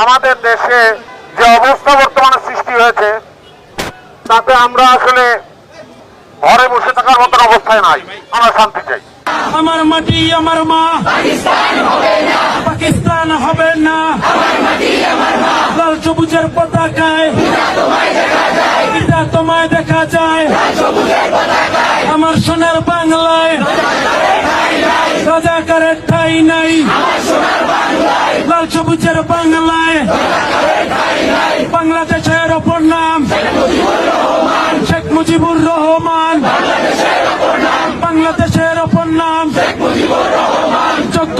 আমাদের দেশে যে অবস্থা বর্তমানে সৃষ্টি হয়েছে তাতে আমরা আসলে ঘরে বসে থাকার মতন অবস্থায় নাই। আমরা শান্তি চাই। আমার মাটি আমার মা, পাকিস্তান হবে না। লাল সবুজের পতাকায় এটা তোমায় দেখা যায়। আমার সোনার বাংলায় রাজাকারের ঠাই নাই। লাল সবুজের বাংলায় বাংলাদেশের অপর নাম শেখ মুজিবুর রহমান। বাংলাদেশের অপর নাম যোগ্য